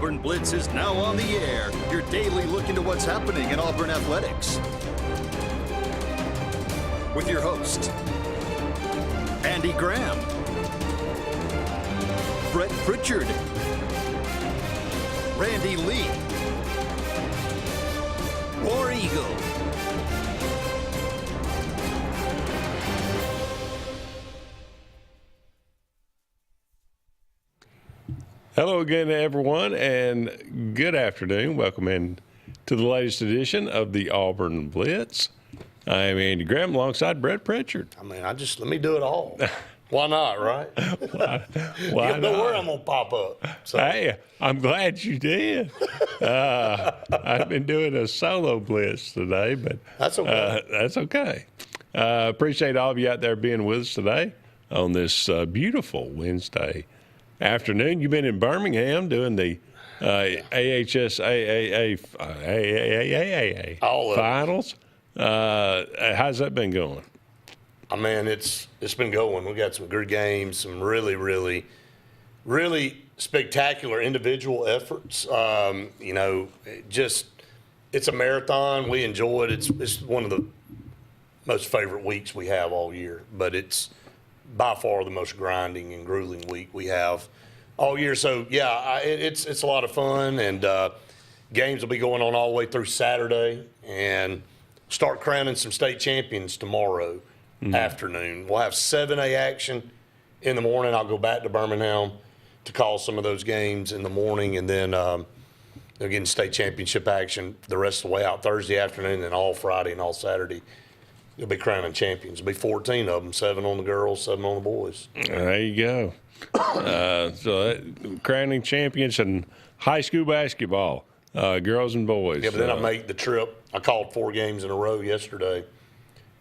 Auburn Blitz is now on the air, your daily look into what's happening in Auburn athletics. With your host, Andy Graham, Brett Pritchard, Randy Lee, War Eagle. Hello again, everyone, and good afternoon. Welcome in to the latest edition of the Auburn Blitz. I'm Andy Graham alongside Brett Pritchard. I mean, let me do it all. Why not, right? Why You don't know not? where I'm going to pop up. So. Hey, I'm glad you did. I've been doing a solo blitz today, but That's okay. That's okay. Appreciate all of you out there being with us today on this beautiful Wednesday afternoon. You've been in Birmingham doing the AHSAA All of it. finals. How's that been going? I mean, it's been going. We got some good games, some really, really, really spectacular individual efforts. It's a marathon. We enjoy it. It's one of the most favorite weeks we have all year, but it's by far the most grinding and grueling week we have all year. So, yeah, it's a lot of fun, and games will be going on all the way through Saturday, and start crowning some state champions tomorrow afternoon. We'll have 7A action in the morning. I'll go back to Birmingham to call some of those games in the morning, and then again, state championship action the rest of the way out Thursday afternoon, and all Friday and all Saturday. You'll be crowning champions. There'll be 14 of them, 7 on the girls, 7 on the boys. There you go. Crowning champions in high school basketball, girls and boys. Yeah, but then I make the trip. I called 4 games in a row yesterday,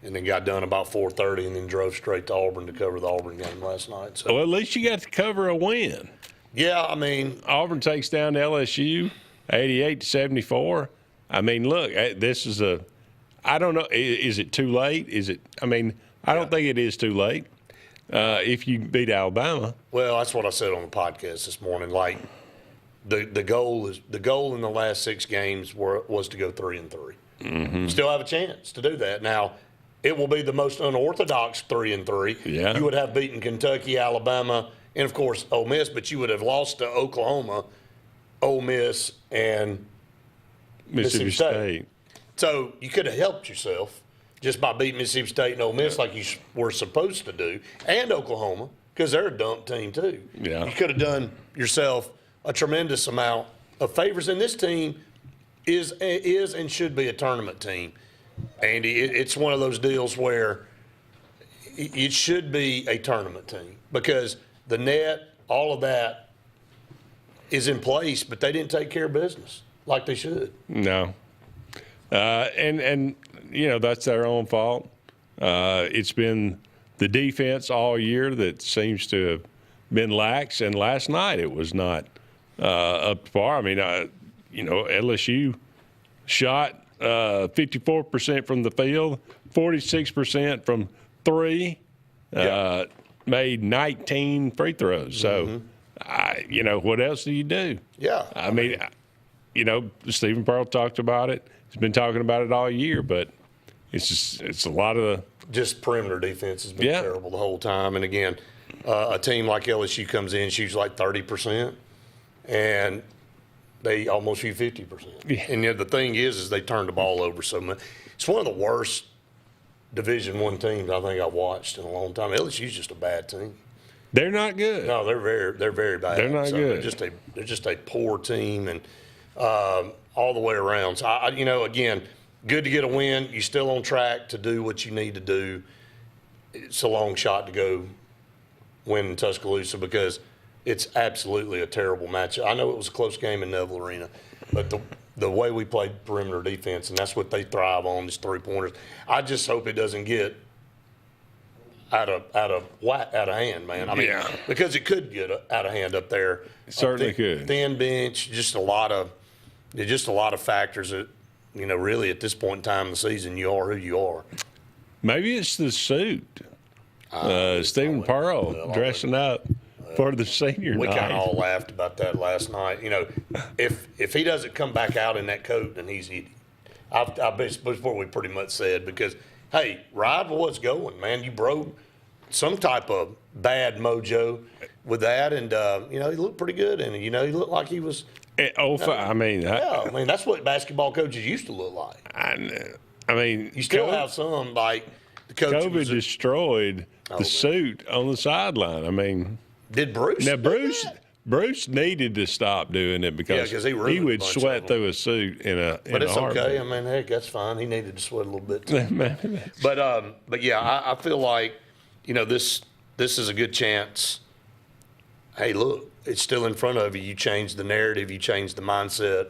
and then got done about 4:30, and then drove straight to Auburn to cover the Auburn game last night. So, Well, at least you got to cover a win. yeah, I mean, Auburn takes down LSU 88-74. I mean, look, this is I don't know. Is it too late? I don't think it is too late if you beat Alabama. well, that's what I said on the podcast this morning. Like, the goal in the last 6 games was to go 3-3. Mm-hmm. Still have a chance to do that. Now, it will be the most unorthodox 3-3. Yeah. You would have beaten Kentucky, Alabama, and of course Ole Miss, but you would have lost to Oklahoma, Ole Miss, and Mississippi State. So you could have helped yourself just by beating Mississippi State and Ole Miss like you were supposed to do, and Oklahoma, because they're a dump team too. Yeah. You could have done yourself a tremendous amount of favors, and this team is and should be a tournament team. Andy, it's one of those deals where it should be a tournament team because the net, all of that is in place, but they didn't take care of business like they should. No. And that's their own fault. It's been the defense all year that seems to have been lax, and last night it was not up to par. I mean, LSU shot 54% from the field, 46% from 3, made 19 free throws. So, what else do you do? Yeah. I mean, Stephen Pearl talked about it. He's been talking about it all year, but it's a lot of the Just perimeter defense has been terrible the whole time. And again, a team like LSU comes in, shoots like 30%, and they almost shoot 50%. Yeah. And the thing is they turn the ball over so much. It's one of the worst Division I teams I think I've watched in a long time. LSU's just a bad team. They're not good. No, they're very bad. They're not good. They're just a poor team, and all the way around. So again, good to get a win. You're still on track to do what you need to do. It's a long shot to go win in Tuscaloosa because it's absolutely a terrible match. I know it was a close game in Neville Arena, but the way we played perimeter defense, and that's what they thrive on, is 3-pointers. I just hope it doesn't get out of hand, man. I mean, because it could get out of hand up there. It certainly could. Thin bench, just a lot of factors that, really at this point in time in the season, you are who you are. Maybe it's the suit. Stephen Pearl dressing up for the senior We night. kind of all laughed about that last night. You know, if he doesn't come back out in that coat, then he's idiot. I bet that's what we pretty much said because, hey, ride with what's going, man. You broke some type of bad mojo with that, and, you know, he looked pretty good, and, you know, he looked like he was – I mean, that's what basketball coaches used to look like. I mean, You still have some, like the coach. COVID destroyed the suit on the sideline. I mean, Did Bruce? now do Bruce needed to stop doing it because 'cause he ruined a would bunch of sweat them. through a suit in a. But it's heartbeat. okay. I mean, heck, that's fine. He needed to sweat a little bit too. But yeah, I feel like, you know, this is a good chance. Hey, look, it's still in front of you. You change the narrative. You change the mindset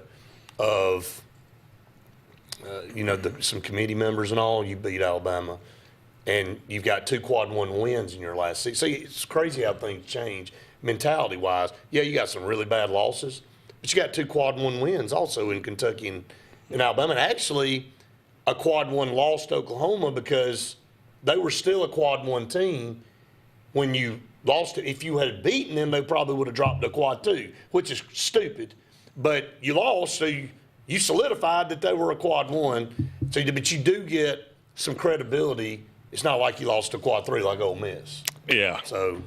of, you know, some committee members and all. You beat Alabama, and you've got 2 quad 1 wins in your last season. See, it's crazy how things change mentality-wise. Yeah, you got some really bad losses, but you got 2 quad 1 wins also in Kentucky and Alabama. And actually, a quad 1 lost to Oklahoma because they were still a quad 1 team when you lost it. If you had beaten them, they probably would have dropped to quad 2, which is stupid. But you lost, so you solidified that they were a quad 1. So, but you do get some credibility. It's not like you lost to quad 3 like Ole Miss. Yeah. So,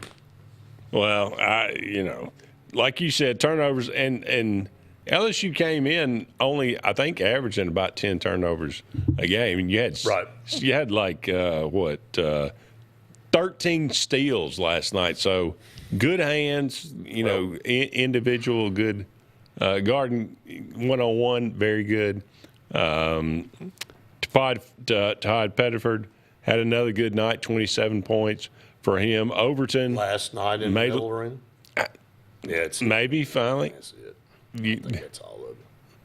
Well, you know, like you said, turnovers and LSU came in only, I think, averaging about 10 turnovers a game. And you had like 13 steals last night. So good hands, you know, individual good guarding 1-on-1, very good. Todd Pettiford had another good night, 27 points for him. Overton last night in Middle Ring. Yeah, it's maybe finally. That's it. You, I think that's all of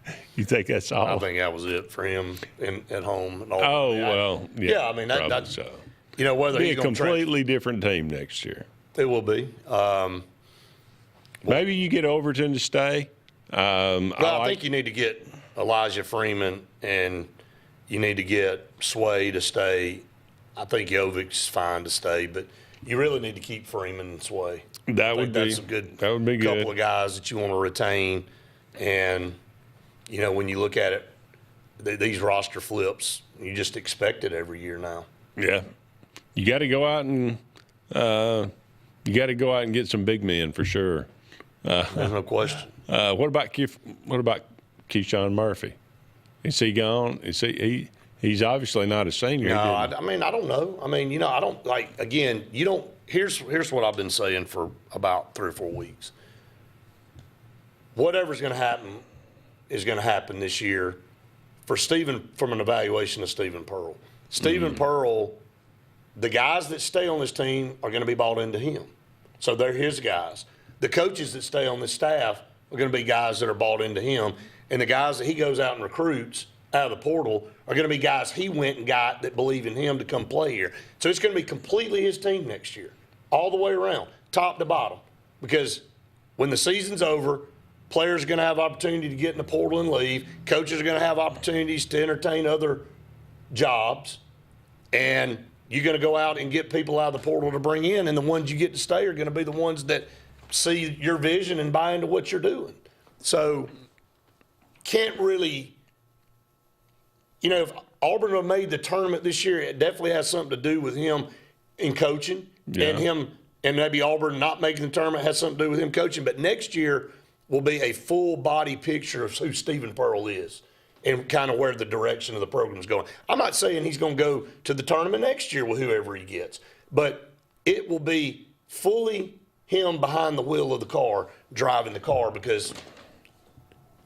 it. you think that's all? I think that was it for him at home. And all. Oh, I mean, well, yeah. I mean, that's so. You know, whether Be he's a going to completely different team next year. it will be. Maybe you get Overton to stay. I think you need to get Elijah Freeman and you need to get Sway to stay. I think Jovic's fine to stay, but you really need to keep Freeman and Sway. That's a good. That would be good. Couple of guys that you want to retain, and you know when you look at it, these roster flips, you just expect it every year now. Yeah, you got to go out and get some big men for sure. There's no question. What about Keyshawn Murphy? Is he gone? Is he's obviously not a senior. No, I mean, I don't know. I mean, you know, I don't like. Again, you don't. Here's what I've been saying for about 3 or 4 weeks. Whatever's going to happen is going to happen this year for Stephen, from an evaluation of Stephen Pearl. Stephen Pearl, the guys that stay on this team are going to be bought into him. So they're his guys. The coaches that stay on the staff are going to be guys that are bought into him. And the guys that he goes out and recruits out of the portal are going to be guys he went and got that believe in him to come play here. So it's going to be completely his team next year, all the way around, top to bottom. Because when the season's over, players are going to have opportunity to get in the portal and leave. Coaches are going to have opportunities to entertain other jobs. And you're going to go out and get people out of the portal to bring in. And the ones you get to stay are going to be the ones that see your vision and buy into what you're doing. So can't really, you know, if Auburn have made the tournament this year, it definitely has something to do with him in coaching and him, and maybe Auburn not making the tournament has something to do with him coaching. But next year will be a full body picture of who Stephen Pearl is and kind of where the direction of the program is going. I'm not saying he's going to go to the tournament next year with whoever he gets, but it will be fully him behind the wheel of the car, driving the car, because,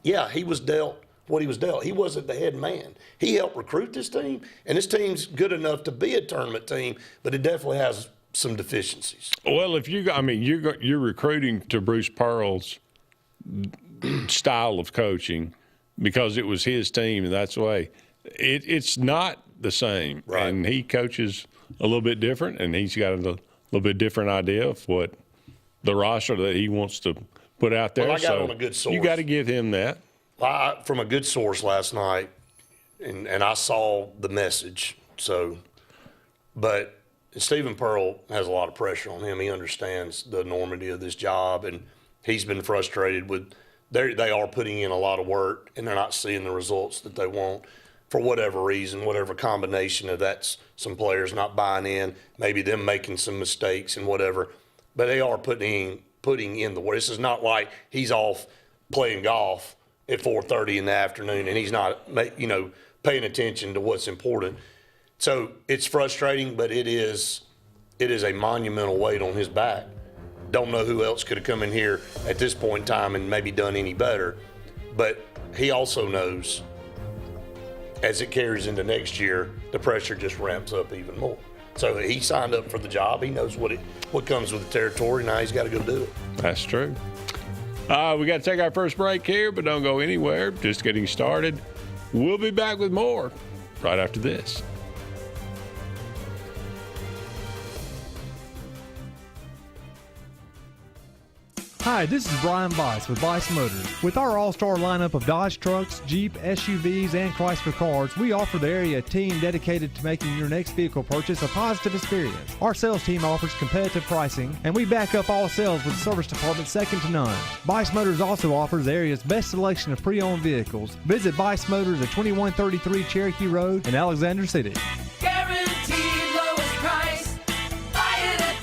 yeah, he was dealt what he was dealt. He wasn't the head man. He helped recruit this team, and this team's good enough to be a tournament team, but it definitely has some deficiencies. Well, if you're recruiting to Bruce Pearl's style of coaching because it was his team, and that's the way. It's not the same, right. And he coaches a little bit different, and he's got a little bit different idea of what the roster that he wants to put out there. Well, I got on a good source. You got to give him that. From a good source last night, and I saw the message. So, but Stephen Pearl has a lot of pressure on him. He understands the enormity of this job, and he's been frustrated with they are putting in a lot of work, and they're not seeing the results that they want for whatever reason, whatever combination of that's some players not buying in, maybe them making some mistakes and whatever. But they are putting in the work. This is not like he's off playing golf at 4:30 in the afternoon and he's not, paying attention to what's important. So it's frustrating, but it is a monumental weight on his back. Don't know who else could have come in here at this point in time and maybe done any better. But he also knows as it carries into next year, the pressure just ramps up even more. So he signed up for the job. He knows what comes with the territory. Now he's got to go do it. That's true. We got to take our first break here, but don't go anywhere. Just getting started. We'll be back with more right after this. Hi, this is Brian Bice with Bice Motors. With our all-star lineup of Dodge trucks, Jeep, SUVs, and Chrysler cars, we offer the area a team dedicated to making your next vehicle purchase a positive experience. Our sales team offers competitive pricing, and we back up all sales with a service department second to none. Bice Motors also offers the area's best selection of pre-owned vehicles. Visit Bice Motors at 2133 Cherokee Road in Alexander City. Guaranteed lowest price. Buy it at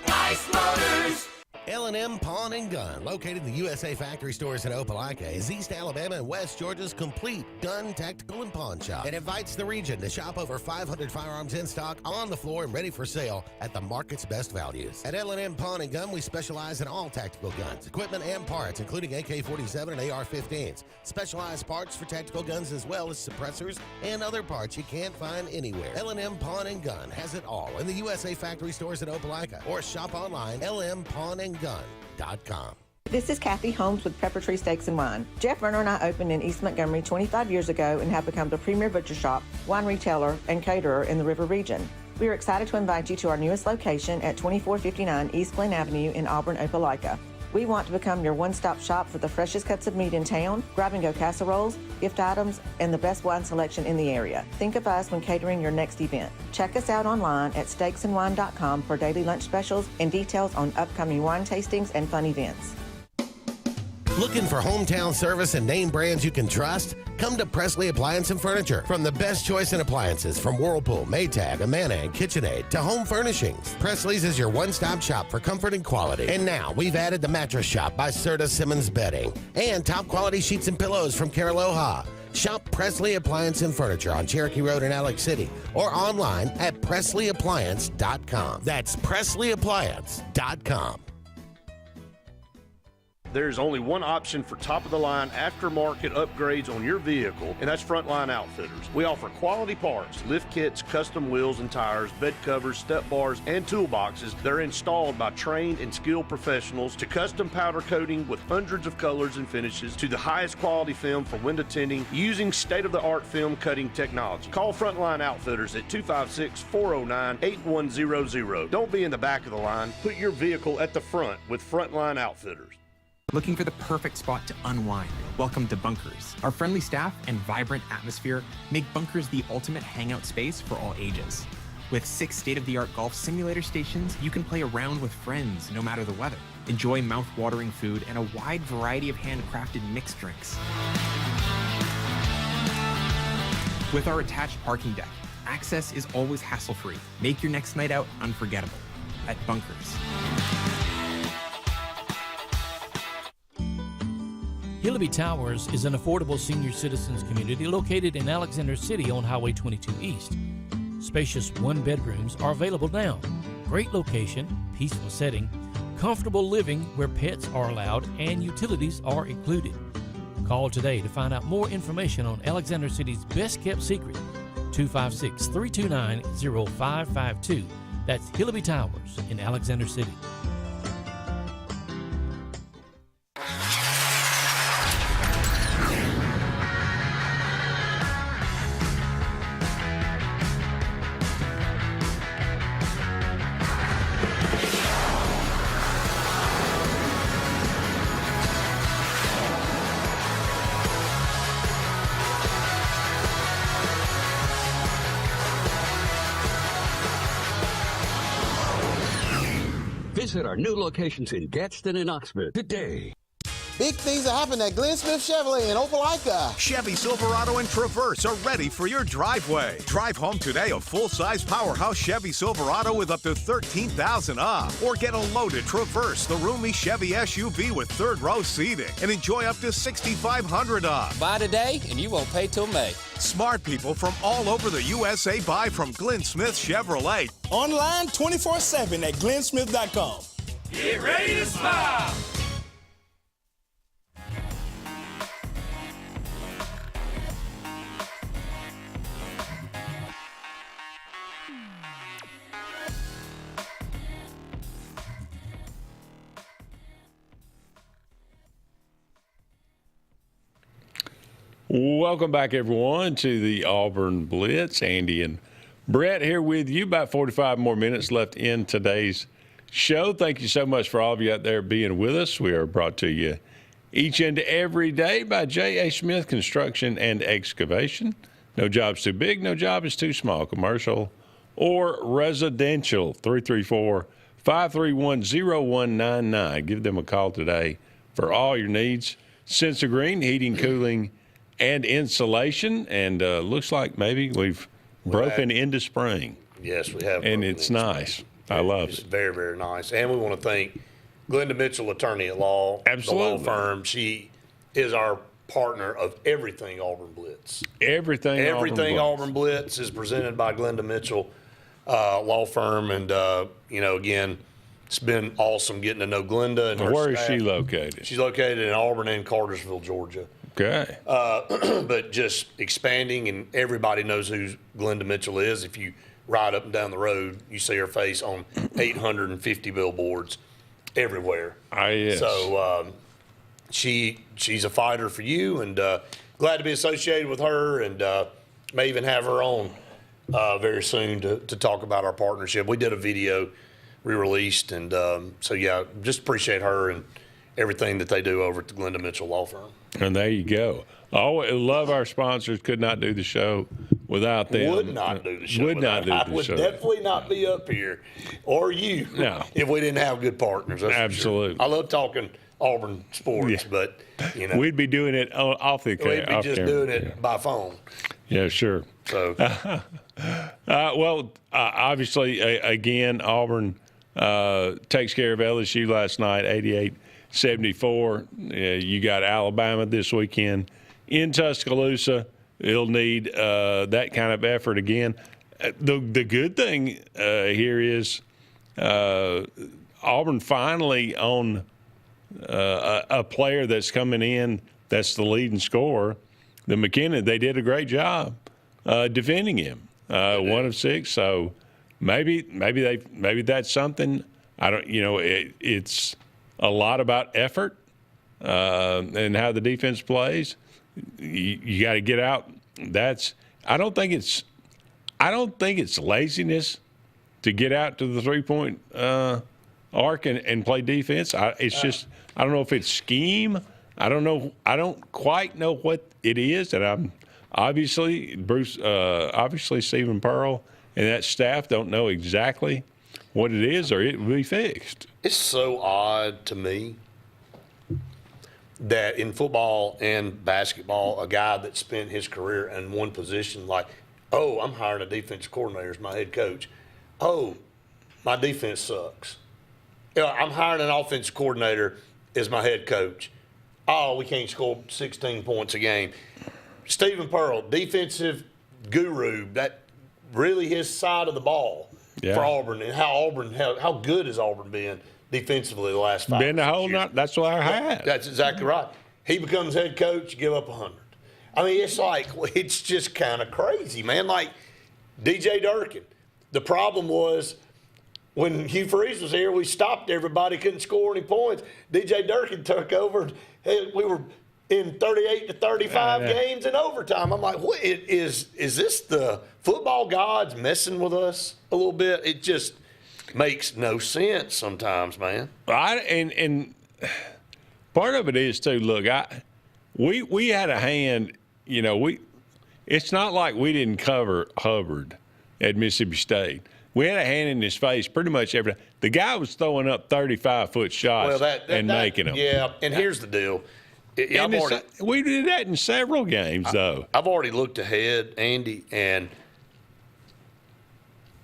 Bice Motors. L&M Pawn and Gun, located in the USA Factory Stores in Opelika, is East Alabama and West Georgia's complete gun, tactical, and pawn shop. It invites the region to shop over 500 firearms in stock, on the floor, and ready for sale at the market's best values. At L&M Pawn and Gun, we specialize in all tactical guns, equipment, and parts, including AK-47 and AR-15s. Specialized parts for tactical guns as well as suppressors and other parts you can't find anywhere. L&M Pawn and Gun has it all in the USA Factory Stores in Opelika, or shop online, lmpawnandgun.com. This is Kathy Holmes with Pepper Tree Steaks and Wine. Jeff Verner and I opened in East Montgomery 25 years ago and have become the premier butcher shop, wine retailer, and caterer in the River region. We are excited to invite you to our newest location at 2459 East Glen Avenue in Auburn, Opelika. We want to become your one-stop shop for the freshest cuts of meat in town, grab-and-go casseroles, gift items, and the best wine selection in the area. Think of us when catering your next event. Check us out online at steaksandwine.com for daily lunch specials and details on upcoming wine tastings and fun events. Looking for hometown service and name brands you can trust? Come to Presley Appliance and Furniture. From the best choice in appliances from Whirlpool, Maytag, Amana, and KitchenAid to home furnishings, Presley's is your one-stop shop for comfort and quality. And now we've added the Mattress Shop by Serta Simmons Bedding and top quality sheets and pillows from Caraloha. Shop Presley Appliance and Furniture on Cherokee Road in Alex City or online at PresleyAppliance.com. That's PresleyAppliance.com. There's only one option for top-of-the-line aftermarket upgrades on your vehicle, and that's Frontline Outfitters. We offer quality parts, lift kits, custom wheels and tires, bed covers, step bars, and toolboxes that are installed by trained and skilled professionals, to custom powder coating with hundreds of colors and finishes, to the highest quality film for window tinting using state-of-the-art film cutting technology. Call Frontline Outfitters at 256-409-8100. Don't be in the back of the line. Put your vehicle at the front with Frontline Outfitters. Looking for the perfect spot to unwind? Welcome to Bunkers. Our friendly staff and vibrant atmosphere make Bunkers the ultimate hangout space for all ages. With 6 state-of-the-art golf simulator stations, you can play around with friends no matter the weather. Enjoy mouth-watering food and a wide variety of handcrafted mixed drinks. With our attached parking deck, access is always hassle-free. Make your next night out unforgettable at Bunkers. Hillaby Towers is an affordable senior citizens community located in Alexander City on Highway 22 East. Spacious one-bedrooms are available now. Great location, peaceful setting, comfortable living where pets are allowed and utilities are included. Call today to find out more information on Alexander City's best-kept secret, 256-329-0552. That's Hillaby Towers in Alexander City. Visit our new locations in Gadsden and Oxford today. Big things are happening at Glenn Smith Chevrolet in Opelika. Chevy Silverado and Traverse are ready for your driveway. Drive home today a full-size powerhouse Chevy Silverado with up to $13,000 off. Or get a loaded Traverse, the roomy Chevy SUV with third-row seating, and enjoy up to $6,500 off. Buy today and you won't pay till May. Smart people from all over the USA buy from Glenn Smith Chevrolet. Online 24/7 at glennsmith.com. Get ready to smile. Welcome back, everyone, to the Auburn Blitz. Andy and Brett here with you. About 45 more minutes left in today's show. Thank you so much for all of you out there being with us. We are brought to you each and every day by J.A. Smith Construction and Excavation. No job's too big, no job is too small, commercial or residential. 334-531-0199. Give them a call today for all your needs. Sense of Green, heating, cooling, and insulation, and looks like maybe we've broken into spring. Yes, we have. And it's nice. I love it. It's very, very nice. And we want to thank Glenda Mitchell, attorney at law, Absolutely. the law firm. She is our partner of everything Auburn Blitz. Everything Auburn Blitz is presented by Glenda Mitchell law firm. And, again, it's been awesome getting to know Glenda. And Where her is staff. she located? She's located in Auburn and Cartersville, Georgia. Okay. But just expanding, and everybody knows who Glenda Mitchell is. If you ride up and down the road, you see her face on 850 billboards everywhere. Yes. So she's a fighter for you, and glad to be associated with her, and may even have her on very soon to talk about our partnership. We did a video we released, and just appreciate her and everything that they do over at the Glenda Mitchell Law Firm. And there you go. I love our sponsors. Could not do the show without them. Would not do the show. I would definitely not be up here, or you, if we didn't have good partners. Absolutely. Sure. I love talking Auburn sports, but we'd be doing it off the camera. We'd be just doing it by phone. Yeah, sure. So, obviously, again, Auburn takes care of LSU last night, 88-74. You got Alabama this weekend in Tuscaloosa. It'll need that kind of effort again. The good thing here is Auburn finally on a player that's coming in that's the leading scorer, the McKinnon. They did a great job defending him. 1 of 6, so maybe that's something. I don't. It's a lot about effort and how the defense plays. You got to get out. I don't think it's laziness to get out to the 3-point arc and play defense. It's just I don't know if it's scheme. I don't know. I don't quite know what it is, and I'm obviously Stephen Pearl and that staff don't know exactly what it is, or it will be fixed. It's so odd to me that in football and basketball, a guy that spent his career in one position, like, oh, I'm hiring a defensive coordinator as my head coach. Oh, my defense sucks. I'm hiring an offensive coordinator as my head coach. Oh, we can't score 16 points a game. Stephen Pearl, defensive guru, that really his side of the ball for Auburn, and how good has Auburn been defensively the last 5 been the whole years. That's what I had. That's exactly right. He becomes head coach, give up 100. I mean, it's just kind of crazy, man. Like DJ Durkin. The problem was when Hugh Freeze was here, we stopped everybody, couldn't score any points. DJ Durkin took over. We were in 38 to 35 games in overtime. I'm like, what is this the football gods messing with us a little bit? It just makes no sense sometimes, man. And part of it is too. Look, we had a hand. It's not like we didn't cover Hubbard at Mississippi State. we had a hand in his face pretty much every time. The guy was throwing up 35-foot shots and making them. Yeah, and here's the deal. We did that in several games, though. I've already looked ahead, Andy, and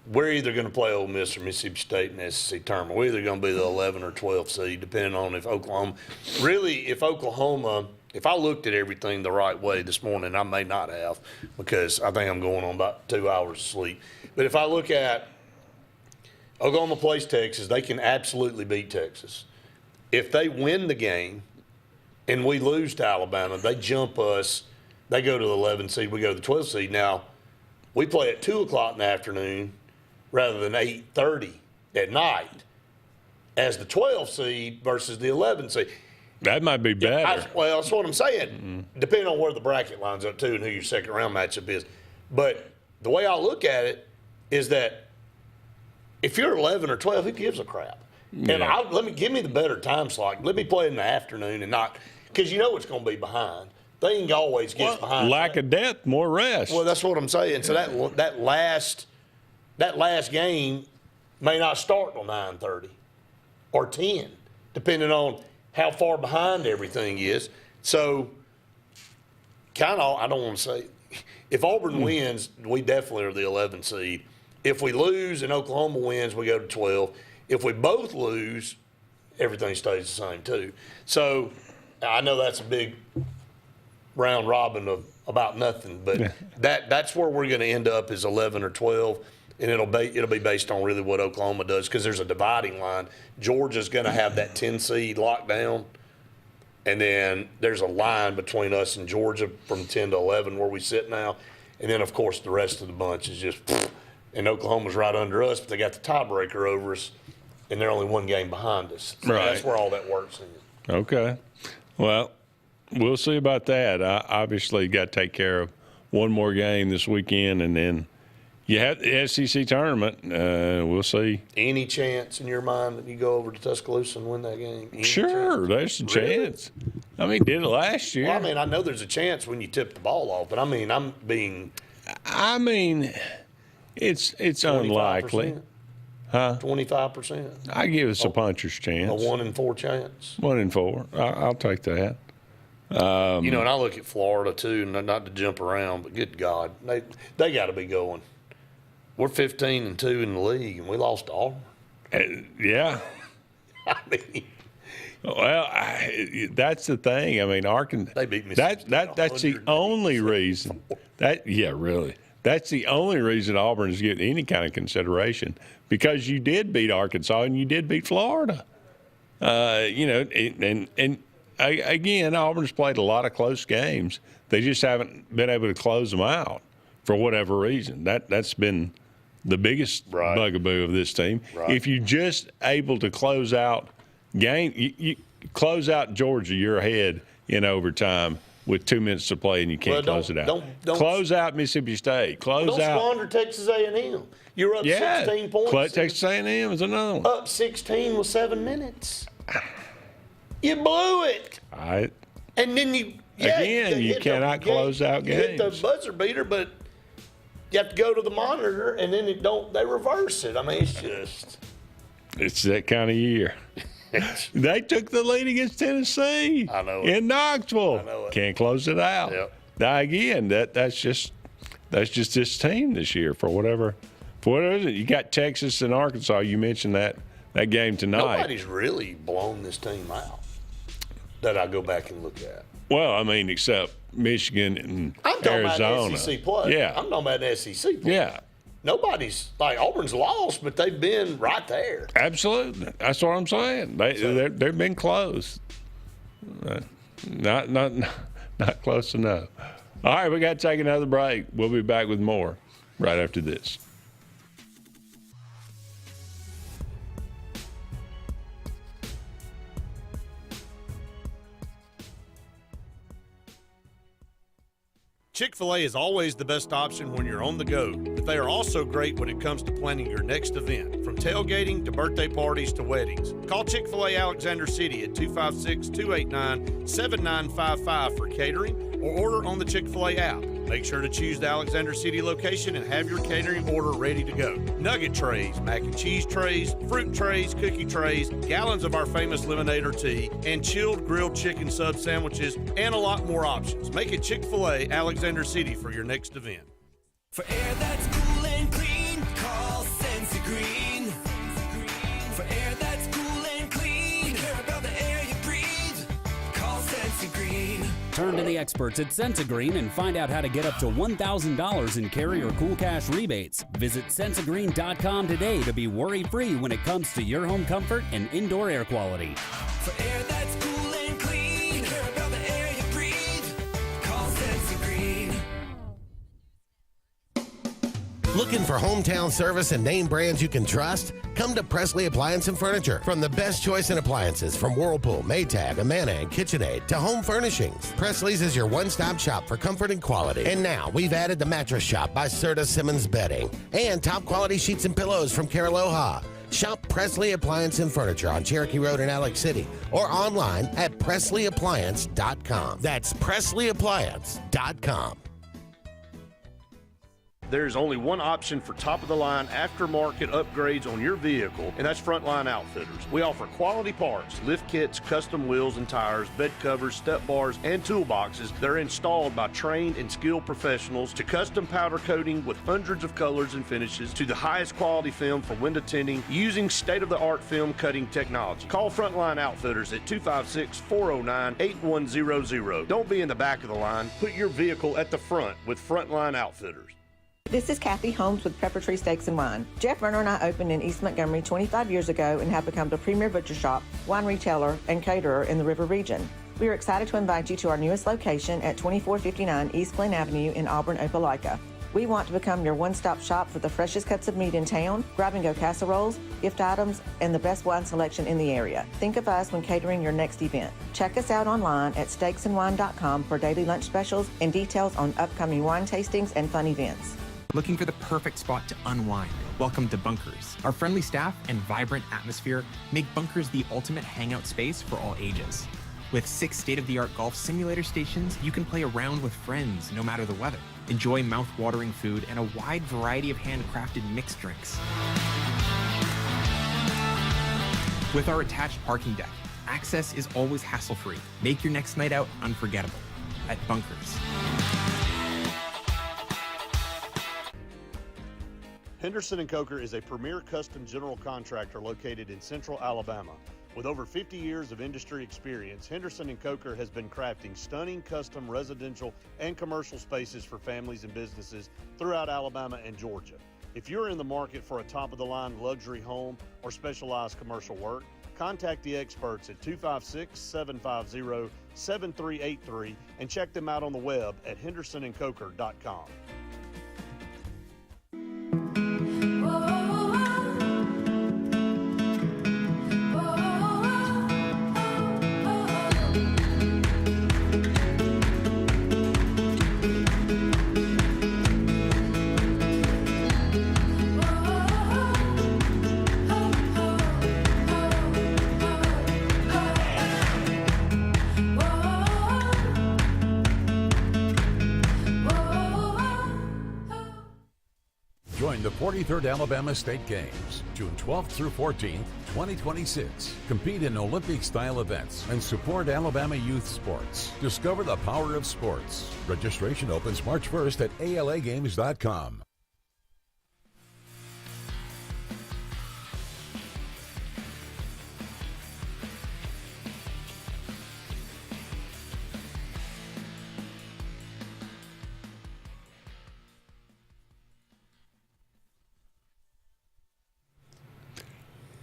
we're either going to play Ole Miss or Mississippi State in the SEC tournament. We're either going to be the 11 or 12 seed, depending on if Oklahoma – really, if I looked at everything the right way this morning, I may not have because I think I'm going on about 2 hours of sleep. But if I look at Oklahoma plays Texas, they can absolutely beat Texas. If they win the game and we lose to Alabama, they jump us. They go to the 11 seed. We go to the 12 seed. Now, we play at 2 o'clock in the afternoon rather than 8:30 at night as the 12 seed versus the 11 seed. That might be better. Well, that's what I'm saying, depending on where the bracket lines up to and who your second round matchup is. But the way I look at it is that if you're 11 or 12, who gives a crap? Yeah. And give me the better time slot. Let me play in the afternoon and not – because you know it's going to be behind. Thing always gets behind. Lack of depth, more rest. Well, that's what I'm saying. So that last game may not start till 9:30 or 10, depending on how far behind everything is. So kind of, I don't want to say – if Auburn wins, we definitely are the 11 seed. If we lose and Oklahoma wins, we go to 12. If we both lose, everything stays the same too. So I know that's a big round robin of about nothing, but that's where we're going to end up is 11 or 12, and it'll be based on really what Oklahoma does because there's a dividing line. Georgia's going to have that 10 seed locked down, and then there's a line between us and Georgia from 10 to 11 where we sit now, and then of course the rest of the bunch is just. And Oklahoma's right under us, but they got the tiebreaker over us, and they're only one game behind us. So that's where all that works in. Okay. Well, we'll see about that. I obviously got to take care of one more game this weekend, and then you have the SEC tournament. We'll see. Any chance in your mind that you go over to Tuscaloosa and win that game? Sure, there's a chance. I mean, did it last year. Well, I mean, I know there's a chance when you tip the ball off, but I mean, It's unlikely. 25%. I give us a puncher's chance. A 1 in 4 chance. 1 in 4. I'll take that. And I look at Florida too, not to jump around, but good God, they got to be going. We're 15-2 in the league, and we lost to Auburn. Yeah. I mean. Well, that's the thing. I mean, Arkansas. They beat Mississippi. That's the only reason. Really. That's the only reason Auburn is getting any kind of consideration because you did beat Arkansas and you did beat Florida. And again, Auburn's played a lot of close games. They just haven't been able to close them out for whatever reason. That's been the biggest bugaboo of this team. Right. If you're just able to close out you close out Georgia, you're ahead in overtime. With 2 minutes to play and you can't close it out. Don't close out Mississippi State. Don't squander Texas A&M. You're up 16 points. Texas A&M is another one. Up 16 with 7 minutes. You blew it. All right. And then you cannot close out games. You hit the buzzer beater, but you have to go to the monitor, and then they reverse it. I mean, it's that kind of year. They took the lead against Tennessee. I know in Knoxville. I know it. Can't close it out. Yep. Now again, that's just this team this year for whatever is it? You got Texas and Arkansas. You mentioned that game tonight. Nobody's really blown this team out that I go back and look at. Well, I mean, except Michigan and I'm talking Arizona. about SEC play. Yeah, I'm talking about SEC play. Yeah. Nobody's like Auburn's lost, but they've been right there. Absolutely, that's what I'm saying. They've been close, not close enough. All right, we got to take another break. We'll be back with more right after this. Chick-fil-A is always the best option when you're on the go, but they are also great when it comes to planning your next event, from tailgating to birthday parties to weddings. Call Chick-fil-A Alexander City at 256-289-7955 for catering or order on the Chick-fil-A app. Make sure to choose the Alexander City location and have your catering order ready to go. Nugget trays, mac and cheese trays, fruit trays, cookie trays, gallons of our famous lemonade or tea, and chilled grilled chicken sub sandwiches, and a lot more options. Make it Chick-fil-A Alexander City for your next event. For air that's cool and clean, call Sensi Green. For air that's cool and clean, care about the air you breathe, call Sensi Green. Turn to the experts at Sensigreen and find out how to get up to $1,000 in carrier cool cash rebates. Visit sensigreen.com today to be worry-free when it comes to your home comfort and indoor air quality. For air that's cool and clean, care about the air you breathe, call Sensi Green. Looking for hometown service and name brands you can trust? Come to Presley Appliance and Furniture. From the best choice in appliances from Whirlpool, Maytag, Amana, and KitchenAid to home furnishings, Presley's is your one-stop shop for comfort and quality. And now we've added the Mattress Shop by Serta Simmons Bedding and top quality sheets and pillows from Caraloha. Shop Presley Appliance and Furniture on Cherokee Road in Alex City or online at PresleyAppliance.com. That's PresleyAppliance.com. There's only one option for top-of-the-line aftermarket upgrades on your vehicle, and that's Frontline Outfitters. We offer quality parts, lift kits, custom wheels and tires, bed covers, step bars, and toolboxes that are installed by trained and skilled professionals, to custom powder coating with hundreds of colors and finishes, to the highest quality film for window tinting using state-of-the-art film cutting technology. Call Frontline Outfitters at 256-409-8100. Don't be in the back of the line. Put your vehicle at the front with Frontline Outfitters. This is Kathy Holmes with Pepper Tree Steaks and Wine. Jeff Verner and I opened in East Montgomery 25 years ago and have become the premier butcher shop, wine retailer, and caterer in the River region. We are excited to invite you to our newest location at 2459 East Glen Avenue in Auburn, Opelika. We want to become your one-stop shop for the freshest cuts of meat in town, grab-and-go casseroles, gift items, and the best wine selection in the area. Think of us when catering your next event. Check us out online at steaksandwine.com for daily lunch specials and details on upcoming wine tastings and fun events. Looking for the perfect spot to unwind? Welcome to Bunkers. Our friendly staff and vibrant atmosphere make Bunkers the ultimate hangout space for all ages. With 6 state-of-the-art golf simulator stations, you can play around with friends no matter the weather. Enjoy mouth-watering food and a wide variety of handcrafted mixed drinks. With our attached parking deck, access is always hassle-free. Make your next night out unforgettable at Bunkers. Henderson & Coker is a premier custom general contractor located in central Alabama. With over 50 years of industry experience, Henderson & Coker has been crafting stunning custom residential and commercial spaces for families and businesses throughout Alabama and Georgia. If you're in the market for a top-of-the-line luxury home or specialized commercial work, contact the experts at 256-750-7383 and check them out on the web at hendersonandcoker.com. Join the 43rd Alabama State Games, June 12th through 14th, 2026. Compete in Olympic-style events and support Alabama youth sports. Discover the power of sports. Registration opens March 1st at alagames.com.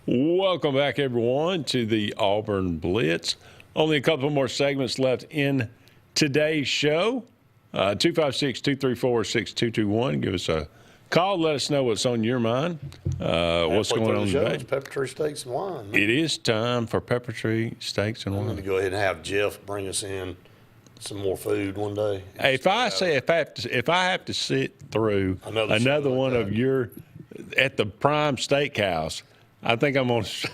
Welcome back, everyone, to the Auburn Blitz. Only a couple more segments left in today's show. 256-234-6221. Give us a call. Let us know what's on your mind. What's going on today? Pepper Tree Steaks and Wine. It is time for Pepper Tree Steaks and Wine. I'm going to go ahead and have Jeff bring us in some more food one day. Hey, if I have to sit through another one of your at the Prime Steakhouse, I think I'm going to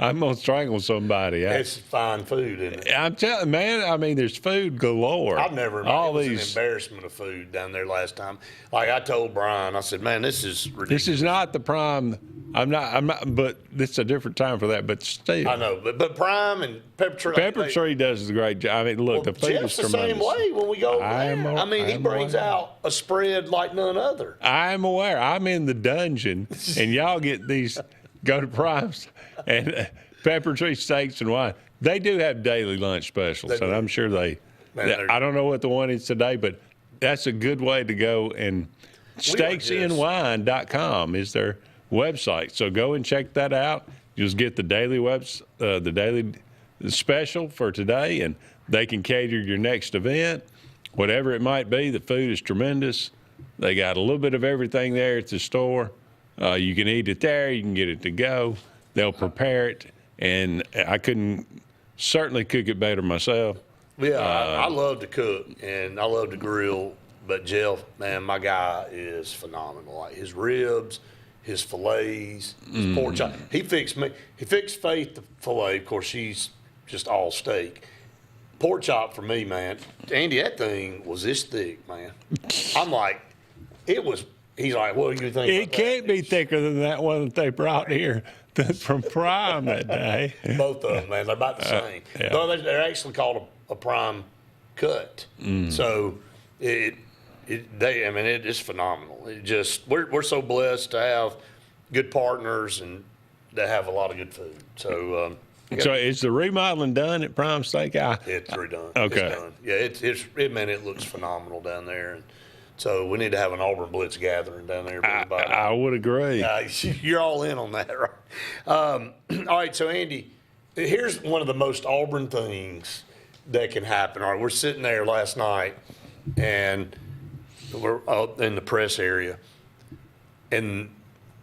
I'm going to strangle somebody. It's fine food, isn't it? I'm telling, man. I mean, there's food galore. I've never. All it was these. an embarrassment of food down there last time. Like I told Brian, I said, "Man, this is ridiculous." This is not the prime. I'm not. But it's a different time for that. But still, I know, but Prime and Pepper Tree. Pepper Tree does a great job. I mean, look, the food Jeff's is the tremendous. same way when we go over there. I mean, he brings out a spread like none other. I'm aware. I'm in the dungeon, and y'all get these. Go to Prime's and Pepper Tree Steaks and Wine. They do have daily lunch specials, and I'm sure they. I don't know what the one is today, but that's a good way to go. And steaksandwine.com is their website, so go and check that out. You just get the daily the daily special for today, and they can cater your next event, whatever it might be. The food is tremendous. They got a little bit of everything there at the store. You can eat it there. You can get it to go. They'll prepare it, and I couldn't certainly cook it better myself. Yeah, I love to cook, and I love to grill. But Jeff, man, my guy is phenomenal. Like his ribs, his fillets, his pork chop. He fixed Faith the fillet. Of course, she's just all steak. Pork chop for me, man. Andy, that thing was this thick, man. I'm like, it was. He's like, what do you think? It can't be thicker than that one that they brought here from Prime that day. Both of them, man, they're about the same. Yeah. No, they're actually called a prime cut. So it is phenomenal. It just we're so blessed to have good partners and to have a lot of good food. So. So is the remodeling done at Prime Steakhouse? It's redone. Okay. It's done. Yeah, it looks phenomenal down there. And so we need to have an Auburn Blitz gathering down there. I would agree. You're all in on that, right? All right, so Andy, here's one of the most Auburn things that can happen. All right, we're sitting there last night, and we're out in the press area, and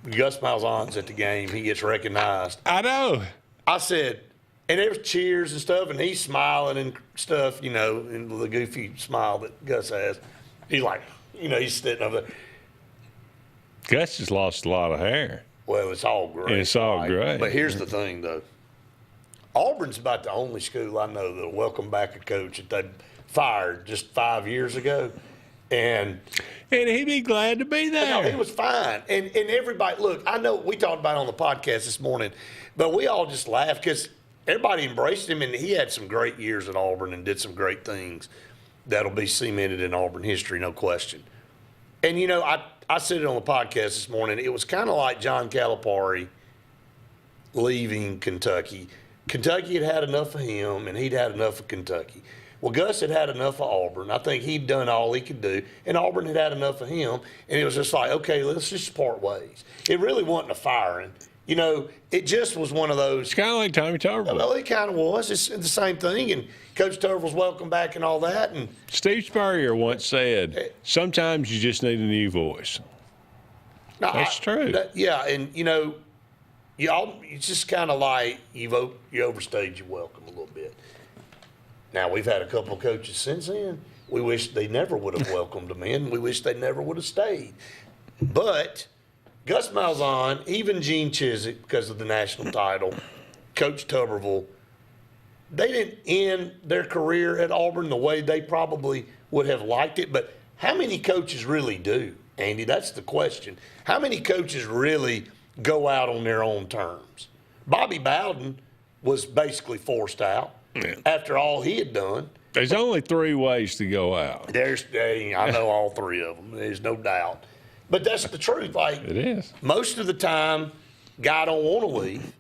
Gus Malzahn's at the game. He gets recognized. I know. I said, and there was cheers and stuff, and he's smiling and stuff, and the goofy smile that Gus has. He's like, he's sitting over there. Gus has lost a lot of hair. Well, it's all great. It's all great. But here's the thing, though. Auburn's about the only school I know that'll welcome back a coach that they fired just 5 years ago. And he'd be glad to be there. No, he was fine. And everybody, look, I know we talked about it on the podcast this morning, but we all just laughed because everybody embraced him, and he had some great years at Auburn and did some great things that'll be cemented in Auburn history, no question. And, I said it on the podcast this morning. It was kind of like John Calipari leaving Kentucky. Kentucky had had enough of him, and he'd had enough of Kentucky. Well, Gus had had enough of Auburn. I think he'd done all he could do, and Auburn had had enough of him. And it was just like, okay, let's just part ways. It really wasn't a firing. It just was one of those. It's kind of like Tommy Tuberville. Well, it kind of was. It's the same thing. And Coach Tuberville's welcome back and all that. And Steve Spurrier once said, sometimes you just need a new voice. That's true. And, it's just kind of like you overstayed your welcome a little bit. Now, we've had a couple of coaches since then. We wish they never would have welcomed them in. We wish they never would have stayed. But Gus Malzahn, even Gene Chizik, because of the national title, Coach Tuberville, they didn't end their career at Auburn the way they probably would have liked it. But how many coaches really do, Andy? That's the question. How many coaches really go out on their own terms? Bobby Bowden was basically forced out after all he had done. There's only 3 ways to go out. I know all 3 of them. There's no doubt. But that's the truth. Like, it is. Most of the time, guy don't want to leave,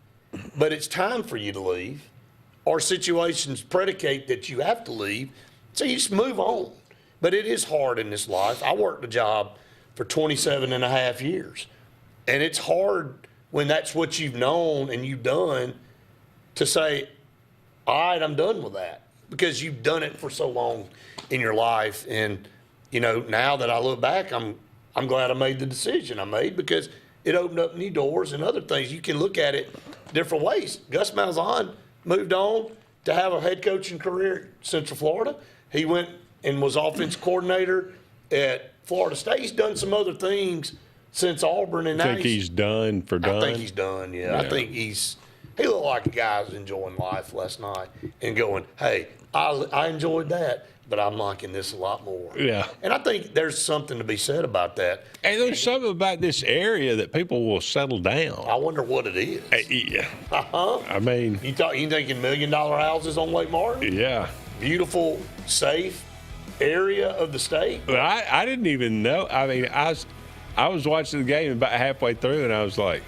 but it's time for you to leave, or situations predicate that you have to leave, so you just move on. But it is hard in this life. I worked a job for 27 and a half years, and it's hard when that's what you've known and you've done to say, all right, I'm done with that, because you've done it for so long in your life. And, now that I look back, I'm glad I made the decision I made, because it opened up new doors and other things. You can look at it different ways. Gus Malzahn moved on to have a head coaching career at Central Florida. He went and was offensive coordinator at Florida State. He's done some other things since Auburn. And I think he's done for done. I think he's done, yeah. I think he's He looked like a guy who's enjoying life last night and going, hey, I enjoyed that, but I'm liking this a lot more. Yeah. And I think there's something to be said about that. And there's something about this area that people will settle down. I wonder what it is. Yeah. Uh-huh. I mean. You thinking $1 million houses on Lake Martin? Yeah. Beautiful, safe area of the state? But I didn't even know. I mean, I was watching the game about halfway through, and I was like,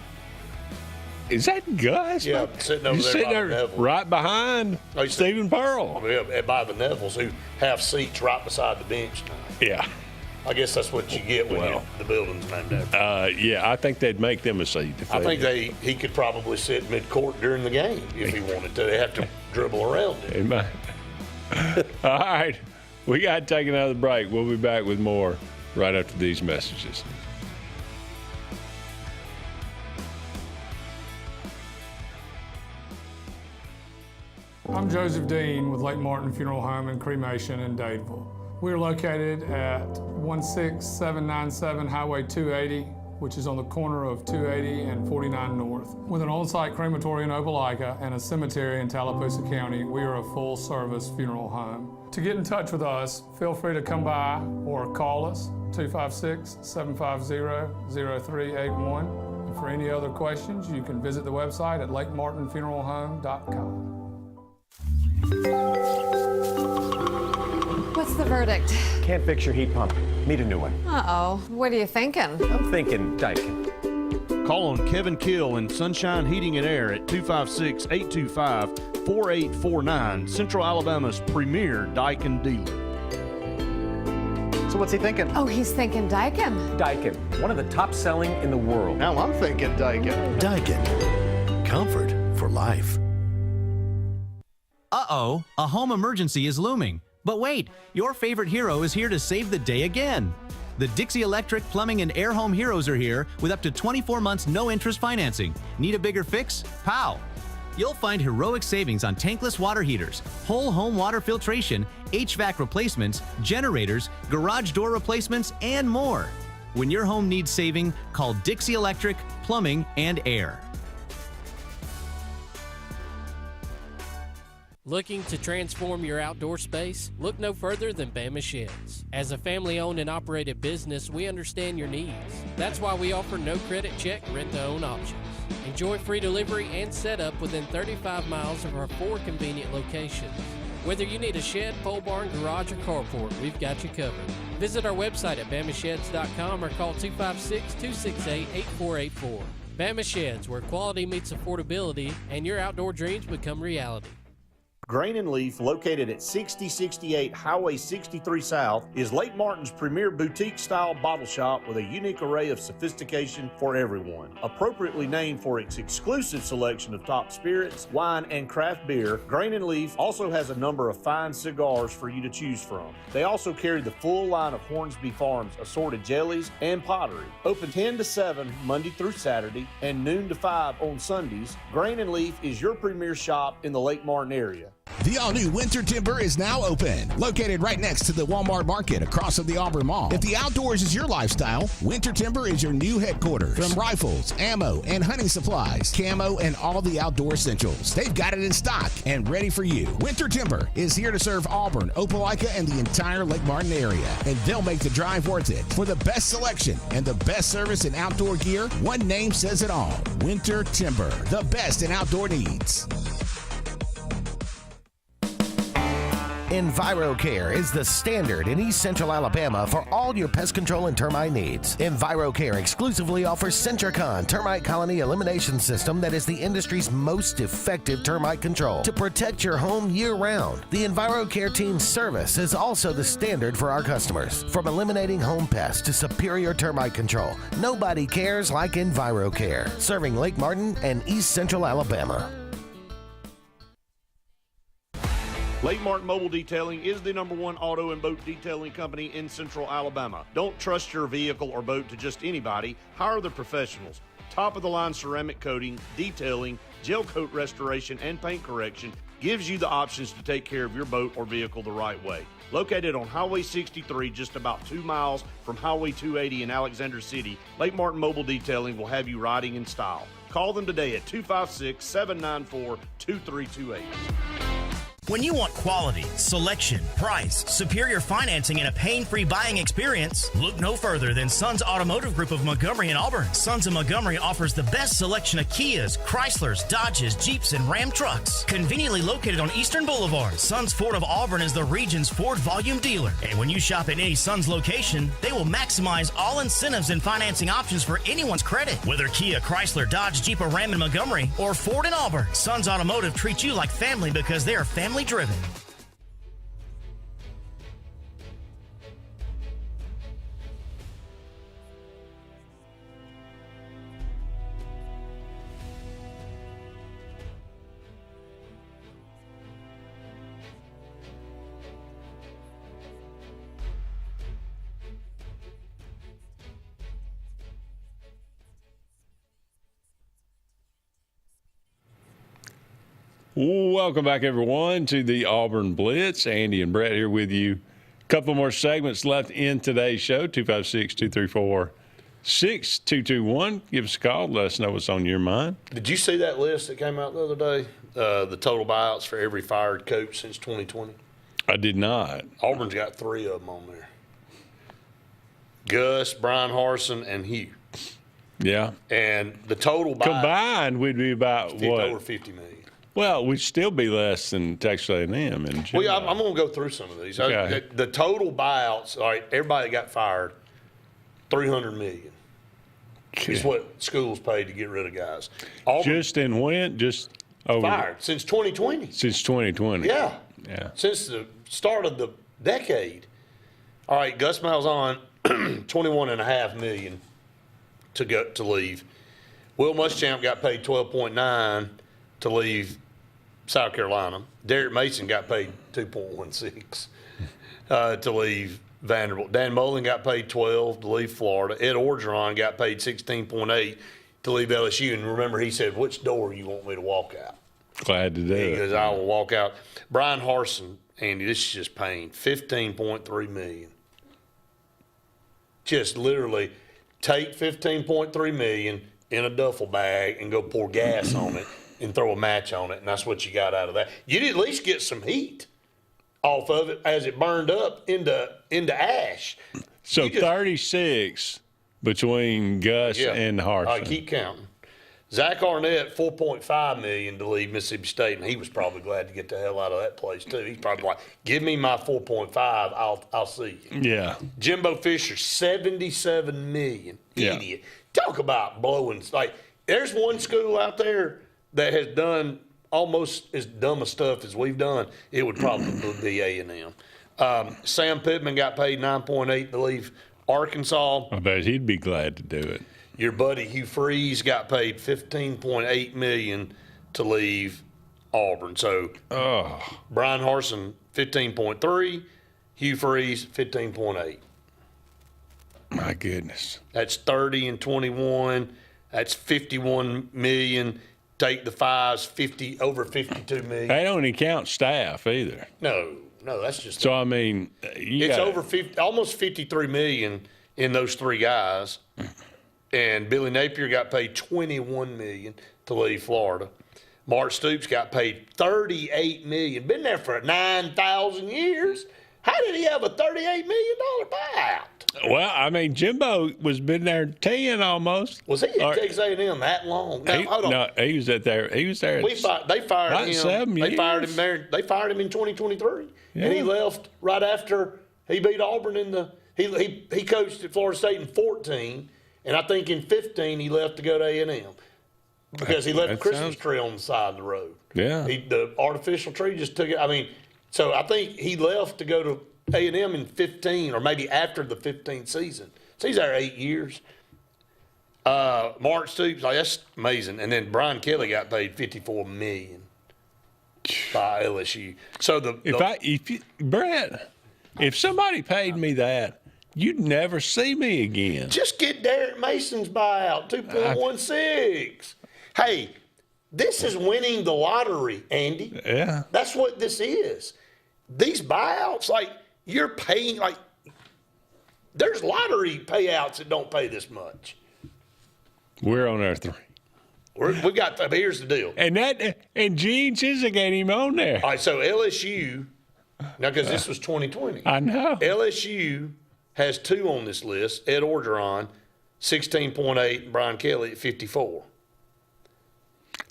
is that Gus? Yeah, sitting over there by the Neville. Right behind Stephen Pearl. Yeah, by the Nevilles, who have seats right beside the bench now. Yeah. I guess that's what you get when the building's named after. Yeah, I think they'd make them a seat. I think he could probably sit mid-court during the game if he wanted to. They have to dribble around it. All right. We got to take another break. We'll be back with more right after these messages. I'm Joseph Dean with Lake Martin Funeral Home and Cremation in Dadeville. We are located at 16797 Highway 280, which is on the corner of 280 and 49 North. With an on-site crematory in Opelika and a cemetery in Tallapoosa County, we are a full-service funeral home. To get in touch with us, feel free to come by or call us, 256-750-0381. And for any other questions, you can visit the website at lakemartinfuneralhome.com. What's the verdict? Can't fix your heat pump. Need a new one. Uh-oh. What are you thinking? I'm thinking Daikin. Call on Kevin Kill in Sunshine Heating and Air at 256-825-4849, Central Alabama's premier Daikin dealer. So what's he thinking? Oh, he's thinking Daikin. Daikin, one of the top selling in the world. Now I'm thinking Daikin. Daikin. Comfort for life. Uh-oh, a home emergency is looming. But wait, your favorite hero is here to save the day again. The Dixie Electric Plumbing and Air Home Heroes are here with up to 24 months no-interest financing. Need a bigger fix? Pow! You'll find heroic savings on tankless water heaters, whole home water filtration, HVAC replacements, generators, garage door replacements, and more. When your home needs saving, call Dixie Electric Plumbing and Air. Looking to transform your outdoor space? Look no further than Bama Sheds. As a family-owned and operated business, we understand your needs. That's why we offer no credit check rent-to-own options. Enjoy free delivery and setup within 35 miles of our 4 convenient locations. Whether you need a shed, pole barn, garage, or carport, we've got you covered. Visit our website at bamasheds.com or call 256-268-8484. Bama Sheds, where quality meets affordability and your outdoor dreams become reality. Grain and Leaf, located at 6068 Highway 63 South, is Lake Martin's premier boutique-style bottle shop with a unique array of sophistication for everyone. Appropriately named for its exclusive selection of top spirits, wine, and craft beer, Grain and Leaf also has a number of fine cigars for you to choose from. They also carry the full line of Hornsby Farms assorted jellies and pottery. Open 10 to 7 Monday through Saturday and noon to 5 on Sundays, Grain and Leaf is your premier shop in the Lake Martin area. The all-new Winter Timber is now open. Located right next to the Walmart Market across from the Auburn Mall. If the outdoors is your lifestyle, Winter Timber is your new headquarters. From rifles, ammo, and hunting supplies, camo, and all the outdoor essentials, they've got it in stock and ready for you. Winter Timber is here to serve Auburn, Opelika, and the entire Lake Martin area. And they'll make the drive worth it. For the best selection and the best service in outdoor gear, one name says it all. Winter Timber, the best in outdoor needs. EnviroCare is the standard in East Central Alabama for all your pest control and termite needs. EnviroCare exclusively offers Centricon termite colony elimination system that is the industry's most effective termite control to protect your home year-round. The EnviroCare team's service is also the standard for our customers. From eliminating home pests to superior termite control, nobody cares like EnviroCare, serving Lake Martin and East Central Alabama. Lake Martin Mobile Detailing is the #1 auto and boat detailing company in Central Alabama. Don't trust your vehicle or boat to just anybody. Hire the professionals. Top-of-the-line ceramic coating, detailing, gel coat restoration, and paint correction. gives you the options to take care of your boat or vehicle the right way. Located on Highway 63, just about 2 miles from Highway 280 in Alexander City, Lake Martin Mobile Detailing will have you riding in style. Call them today at 256-794-2328. When you want quality, selection, price, superior financing, and a pain-free buying experience, look no further than Sons Automotive Group of Montgomery and Auburn. Sons of Montgomery offers the best selection of Kias, Chryslers, Dodges, Jeeps, and Ram trucks. Conveniently located on Eastern Boulevard, Sons Ford of Auburn is the region's Ford volume dealer. And when you shop at any Sons location, they will maximize all incentives and financing options for anyone's credit. Whether Kia, Chrysler, Dodge, Jeep, or Ram in Montgomery, or Ford in Auburn, Sons Automotive treats you like family because they are family driven. Welcome back, everyone, to the Auburn Blitz. Andy and Brett here with you. A couple more segments left in today's show. 256-234-6221. Give us a call. Let us know what's on your mind. Did you see that list that came out the other day? The total buyouts for every fired coach since 2020? I did not. Auburn's got 3 of them on there. Gus, Brian Harsin, and Hugh. Yeah. And the total buyout combined would be about what? Over $50 million. Well, we'd still be less than Texas A&M. Well, I'm going to go through some of these. Okay. The total buyouts, all right, everybody got fired, $300 million. Is what schools paid to get rid of guys. Auburn, just in when? Just over. Fired since 2020. Since 2020. Yeah. Yeah. Since the start of the decade. All right, Gus Malzahn, $21.5 million to leave. Will Muschamp got paid $12.9 to leave South Carolina. Derek Mason got paid $2.16 to leave Vanderbilt. Dan Mullen got paid $12 to leave Florida. Ed Orgeron got paid $16.8 to leave LSU. And remember, he said, "Which door you want me to walk out?" Glad to do it. He goes, "I will walk out." Brian Harsin, Andy, this is just pain. $15.3 million. Just literally take $15.3 million in a duffel bag and go pour gas on it and throw a match on it, and that's what you got out of that. You'd at least get some heat off of it as it burned up into ash. So 36 between Gus and Harsin. All right, keep counting. Zach Arnett, $4.5 million to leave Mississippi State, and he was probably glad to get the hell out of that place too. He's probably like, "Give me my 4.5, I'll see you." Yeah. Jimbo Fisher, $77 million. Idiot. Talk about blowing. Like, there's one school out there that has done almost as dumb a stuff as we've done. It would probably be A&M. Sam Pittman got paid $9.8 to leave Arkansas. I bet he'd be glad to do it. Your buddy Hugh Freeze got paid $15.8 million to leave Auburn. So Brian Harsin, $15.3, Hugh Freeze, $15.8. My goodness. That's 30 and 21. That's $51 million. Take the fives, over $52 million. They don't even count staff either. No, that's just. So I mean, it's over almost $53 million in those 3 guys. And Billy Napier got paid $21 million to leave Florida. Mark Stoops got paid $38 million. Been there for 9,000 years. How did he have a $38 million buyout? Well, I mean, Jimbo was been there 10 almost. Was he at Texas A&M that long? Now, hold on. No, he was there. He was there. They fired him. 7 years. They fired him there. They fired him in 2023, and he left right after he beat Auburn in the. He coached at Florida State in 14, and I think in 15 he left to go to A&M because he left a Christmas tree on the side of the road. Yeah, the artificial tree just took it. I mean, so I think he left to go to A&M in 15 or maybe after the 15th season. So he's there 8 years. Mark Stoops, that's amazing. And then Brian Kelly got paid $54 million by LSU. So Brett, if somebody paid me that, you'd never see me again. Just get Derek Mason's buyout, $2.16. Hey, This is winning the lottery, Andy. Yeah. That's what this is. These buyouts, like, you're paying, like, there's lottery payouts that don't pay this much. We're on our 3. We got, here's the deal. And Gene Chiswick ain't even on there. All right, so LSU, now because this was 2020. I know. LSU has 2 on this list, Ed Orgeron, 16.8, and Brian Kelly at 54.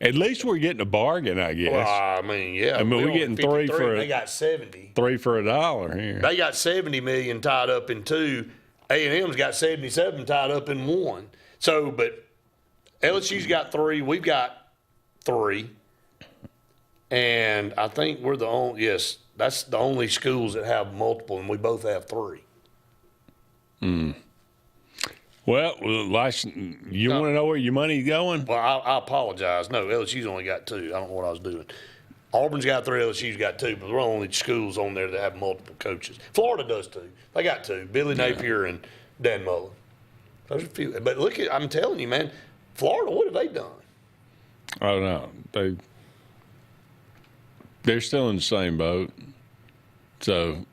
At least we're getting a bargain, I guess. Well, I mean, yeah. I mean, we're getting 3 for They got 70. 3 for $1 here. They got $70 million tied up in 2. A&M's got 77 tied up in 1. So, but LSU's got 3. We've got 3. And I think we're the only, yes, that's the only schools that have multiple, and we both have 3. Well, you want to know where your money's going? Well, I apologize. No, LSU's only got 2. I don't know what I was doing. Auburn's got 3, LSU's got 2, but we're only schools on there that have multiple coaches. Florida does too. They got 2, Billy Napier and Dan Mullen. Those are a few. But look at, I'm telling you, man, Florida, what have they done? I don't know. They're still in the same boat. So,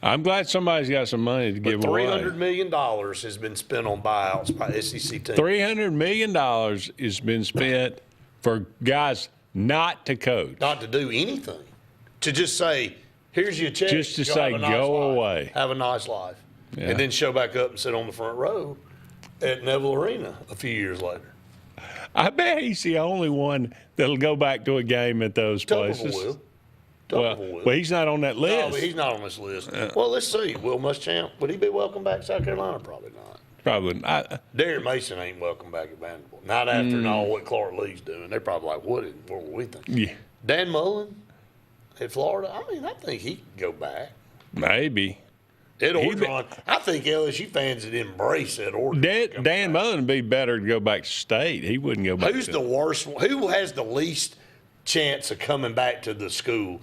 I'm glad somebody's got some money to give away. $300 million has been spent on buyouts by SEC teams. $300 million has been spent for guys not to coach. Not to do anything. To just say, here's your check. Just to say, go away. Have a nice life. Yeah. And then show back up and sit on the front row at Neville Arena a few years later. I bet he's the only one that'll go back to a game at those places. Will. Well, he's not on that list. No, but he's not on this list. Well, let's see. Will Muschamp, would he be welcome back to South Carolina? Probably not. Probably not. Darren Mason ain't welcome back at Vanderbilt. Not after all what Clark Lee's doing. They're probably like, what were we thinking? Yeah. Dan Mullen at Florida, I mean, I think he could go back. Maybe. Ed Orgeron, I think LSU fans would embrace Ed Orgeron. Dan Mullen would be better to go back to state. He wouldn't go back. Who's the worst one? Who has the least chance of coming back to the school?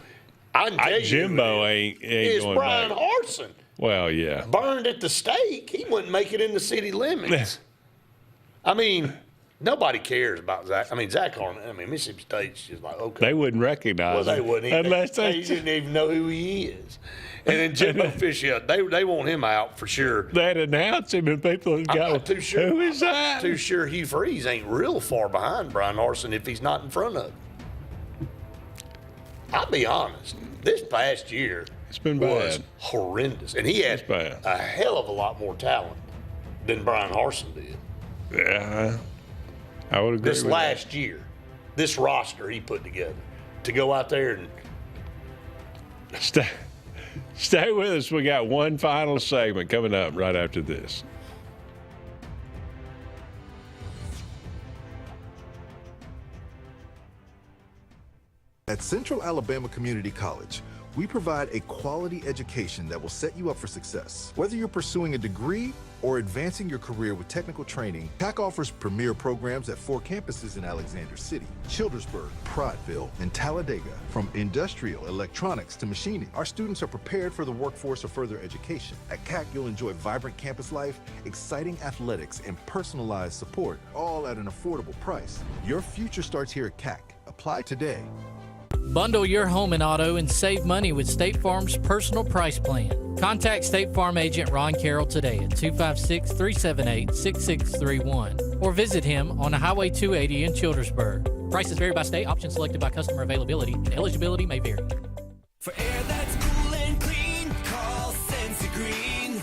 I can tell you Jimbo ain't it's going Brian back. Harsin. Well, yeah. Burned at the stake. He wouldn't make it in the city limits. I mean, nobody cares about Zach. I mean, Zach Harmon, Mississippi State's just like, okay. They wouldn't recognize Well, they him. wouldn't. They didn't even know who he is. And then Jimbo Fisher, they want him out for sure. They'd announce him and people would go, I'm not too sure. who is I'm that? not too sure Hugh Freeze ain't real far behind Brian Harsin if he's not in front of him. I'll be honest. This past year was horrendous. And he had a hell of a lot more talent than Brian Harsin did. Yeah, I would agree This with last year, this roster he put together, to go out there and Stay with us. We got one final segment coming up right after this. At Central Alabama Community College, we provide a quality education that will set you up for success. Whether you're pursuing a degree or advancing your career with technical training, CAC offers premier programs at 4 campuses in Alexander City, Childersburg, Prattville, and Talladega. From industrial, electronics to machining, our students are prepared for the workforce or further education. At CAC, you'll enjoy vibrant campus life, exciting athletics, and personalized support, all at an affordable price. Your future starts here at CAC. Apply today. Bundle your home and auto and save money with State Farm's personal price plan. Contact State Farm agent Ron Carroll today at 256-378-6631 or visit him on Highway 280 in Childersburg. Prices vary by state, options selected by customer availability, and eligibility may vary. For air that's cool and clean, call Sensi Green.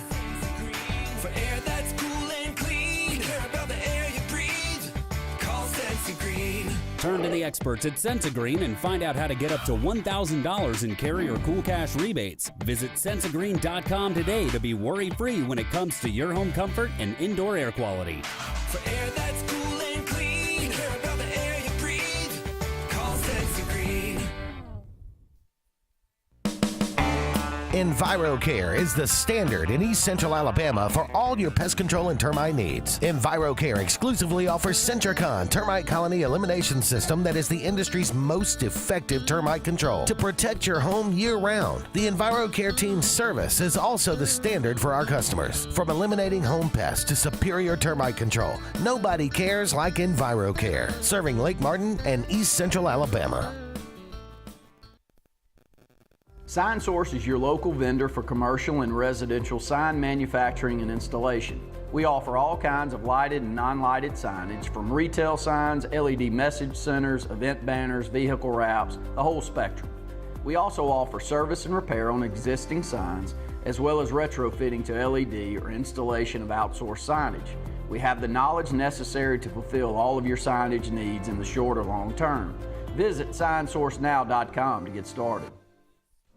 For air that's cool and clean, care about the air you breathe, call Sensi Green. Turn to the experts at Sensigreen and find out how to get up to $1,000 in carrier cool cash rebates. Visit Sensigreen.com today to be worry-free when it comes to your home comfort and indoor air quality. For air that's cool and clean, care about the air you breathe, call Sensi Green. EnviroCare is the standard in East Central Alabama for all your pest control and termite needs. EnviroCare exclusively offers Centricon termite colony elimination system that is the industry's most effective termite control to protect your home year-round. The EnviroCare team's service is also the standard for our customers. From eliminating home pests to superior termite control, nobody cares like EnviroCare, serving Lake Martin and East Central Alabama. SignSource is your local vendor for commercial and residential sign manufacturing and installation. We offer all kinds of lighted and non-lighted signage, from retail signs, LED message centers, event banners, vehicle wraps, the whole spectrum. We also offer service and repair on existing signs, as well as retrofitting to LED or installation of outsourced signage. We have the knowledge necessary to fulfill all of your signage needs in the short or long term. Visit signsourcenow.com to get started.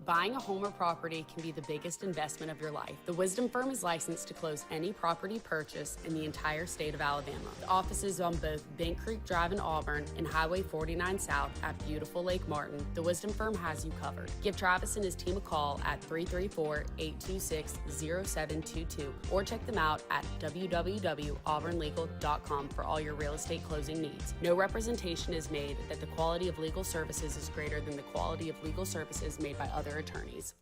Buying a home or property can be the biggest investment of your life. The Wisdom Firm is licensed to close any property purchase in the entire state of Alabama. The offices on both Bent Creek Drive in Auburn and Highway 49 South at beautiful Lake Martin. The Wisdom Firm has you covered. Give Travis and his team a call at 334-826-0722 or check them out at www.auburnlegal.com for all your real estate closing needs. No representation is made that the quality of legal services is greater than the quality of legal services made by other attorneys.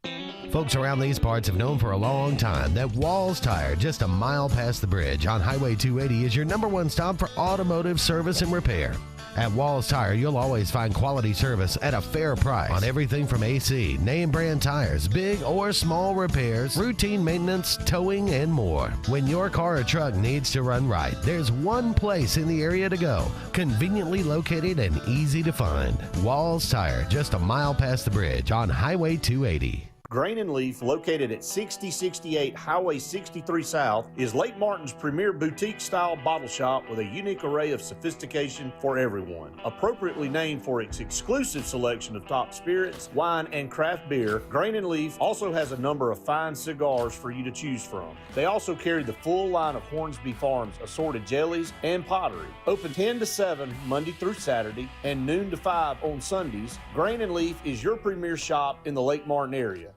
Folks around these parts have known for a long time that Walls Tire, just a mile past the bridge on Highway 280, is your #1 stop for automotive service and repair. At Walls Tire, you'll always find quality service at a fair price on everything from AC, name brand tires, big or small repairs, routine maintenance, towing, and more. When your car or truck needs to run right, there's one place in the area to go, conveniently located and easy to find. Walls Tire, just a mile past the bridge on Highway 280. Grain and Leaf, located at 6068 Highway 63 South, is Lake Martin's premier boutique-style bottle shop with a unique array of sophistication for everyone. Appropriately named for its exclusive selection of top spirits, wine, and craft beer, Grain and Leaf also has a number of fine cigars for you to choose from. They also carry the full line of Hornsby Farms assorted jellies and pottery. Open 10 to 7 Monday through Saturday and noon to 5 on Sundays, Grain and Leaf is your premier shop in the Lake Martin area.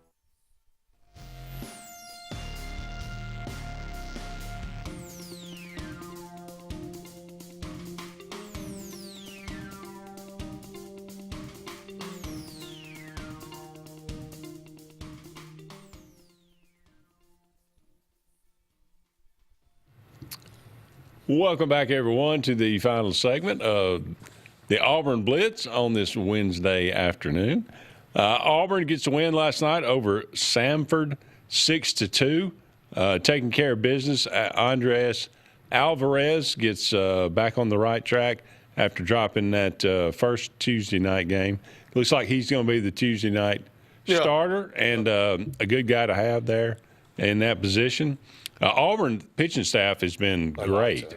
Welcome back, everyone, to the final segment of the Auburn Blitz on this Wednesday afternoon. Auburn gets a win last night over Samford, 6-2. Taking care of business. Andres Alvarez gets back on the right track after dropping that first Tuesday night game. Looks like he's going to be the Tuesday night starter and a good guy to have there in that position. Auburn pitching staff has been great.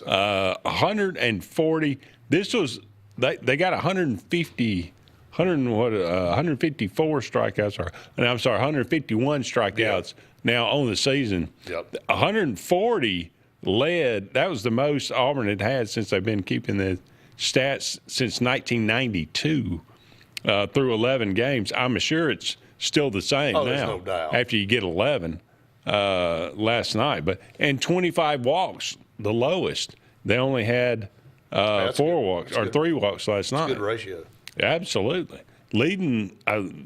140. This was they got 154 strikeouts. I'm sorry, 151 strikeouts now on the season. 140 led. That was the most Auburn had since they've been keeping the stats since 1992 through 11 games. I'm sure it's still the same now. There's no doubt. After you get 11. Last night, and 25 walks, the lowest. They only had 4 walks or 3 walks last night. Good ratio. Absolutely, leading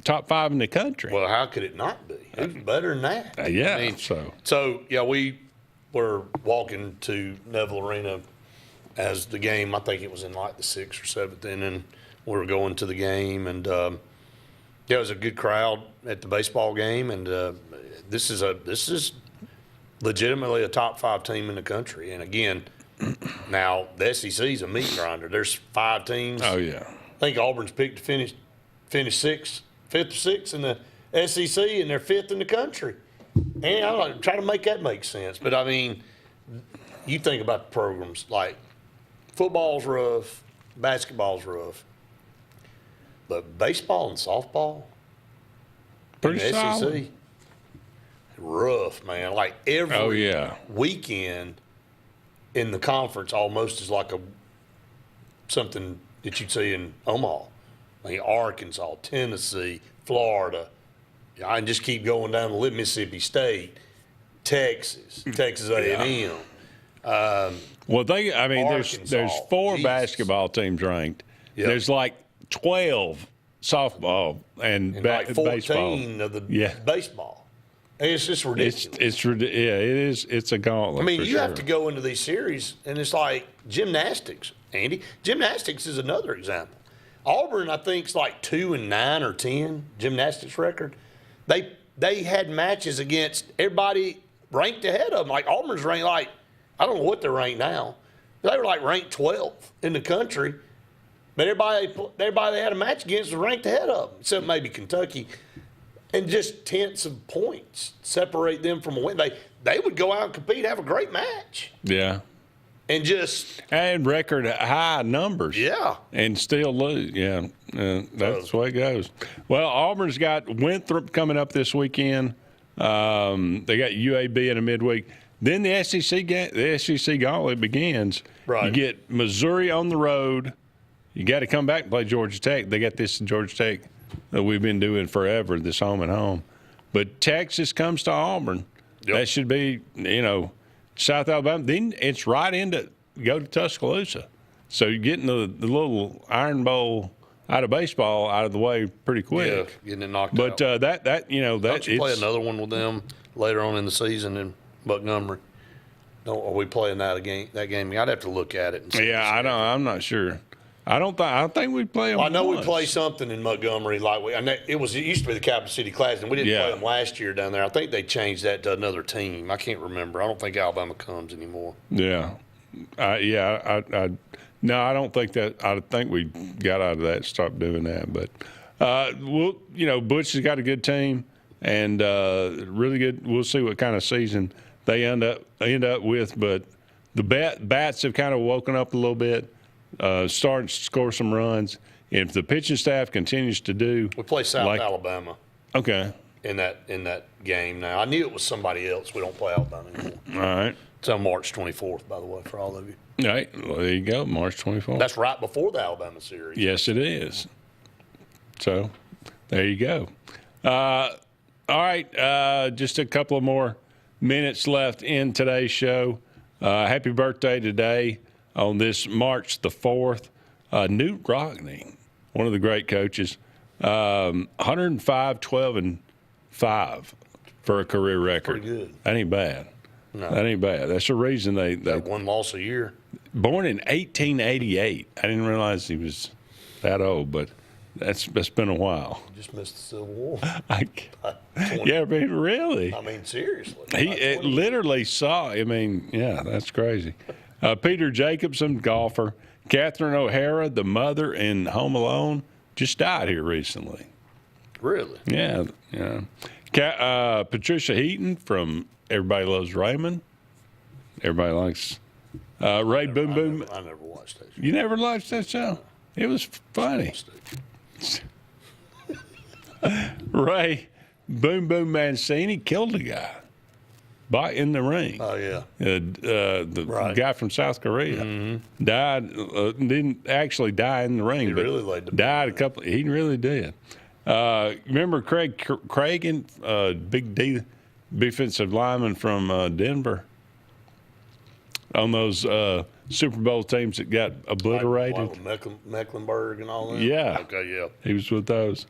top 5 in the country. Well, how could it not be? Who's better than that? Yeah. I mean, so we were walking to Neville Arena as the game. I think it was in like the 6th or 7th inning. We were going to the game, and it was a good crowd at the baseball game, and. This is legitimately a top 5 team in the country. And again, now the SEC is a meat grinder. There's 5 teams. Oh yeah. I think Auburn's picked to finish 5th or 6th in the SEC, and they're 5th in the country. And I'm trying to make that make sense. But I mean, you think about the programs like football's rough, basketball's rough, but baseball and softball, pretty in the solid. SEC. Rough, man. Like every weekend in the conference almost is like something that you'd see in Omaha. I mean, Arkansas, Tennessee, Florida. I can just keep going down the list. Mississippi State, Texas A&M. Well, there's 4 basketball teams ranked. Yep. There's like 12 softball and like 14 baseball. of the baseball. It's just ridiculous. It is. It's a gauntlet. I mean, for you sure. have to go into these series, and it's like gymnastics, Andy. Gymnastics is another example. Auburn, I think, is like 2-9 or 10 gymnastics record. They had matches against everybody ranked ahead of them. Like Auburn's ranked like, I don't know what they're ranked now. They were like ranked 12th in the country. But everybody they had a match against was ranked ahead of them, except maybe Kentucky. And just tenths of points separate them from a win. They would go out and compete, have a great match. Yeah. And record high numbers. Yeah. And still lose. Yeah. That's the way it goes. Well, Auburn's got Winthrop coming up this weekend. They got UAB in a midweek. Then the SEC gauntlet begins. Right. You get Missouri on the road. You got to come back and play Georgia Tech. They got this in Georgia Tech that we've been doing forever, this home and home. But Texas comes to Auburn. Yep. That should be, South Alabama. Then it's right into go to Tuscaloosa. So you're getting the little Iron Bowl out of baseball out of the way pretty quick. Yeah, getting it knocked out. But don't you play another one with them later on in the season in Montgomery? Are we playing that game? I'd have to look at it. And see I'm not sure. I think we play them. I know once. we play something in Montgomery it used to be the Capital City Classic, and we didn't play them last year down there. I think they changed that to another team. I can't remember. I don't think Alabama comes anymore. Yeah, no, I don't think that. I think we got out of that, stopped doing that. But Butch has got a good team and really good. We'll see what kind of season they end up with. But the bats have kind of woken up a little bit. Starting to score some runs. If the pitching staff continues to do, we play South Alabama. Okay. In that game now, I knew it was somebody else. We don't play Alabama anymore. All right. It's on March 24th, by the way, for all of you. All right. Well, there you go. March 24th. That's right before the Alabama series. Yes, it is. So, there you go. All right. Just a couple of more minutes left in today's show. Happy birthday today. On this March the 4th, Newt Rockney, one of the great coaches, 105, 12, and 5 for a career record. Pretty good. That ain't bad. No. That ain't bad. That's the reason they one loss a year. Born in 1888. I didn't realize he was that old, but that's been a while. Just missed the Civil War. Yeah, but really. I mean, seriously. It literally saw. I mean, yeah, that's crazy. Peter Jacobson, golfer. Catherine O'Hara, the mother in Home Alone, just died here recently. Really? Yeah. Patricia Heaton from Everybody Loves Raymond. Everybody likes Ray Boom Boom. I never watched that show. You never watched that show? It was funny. Ray Boom Boom Mancini killed a guy. In the ring. Oh, yeah. The guy from South Korea died, didn't actually die in the ring, but really laid died he really did. Remember Craig Cragen, big defensive lineman from Denver, on those Super Bowl teams that got obliterated? Mecklenburg and all that? Yeah. Okay, yeah. He was with those.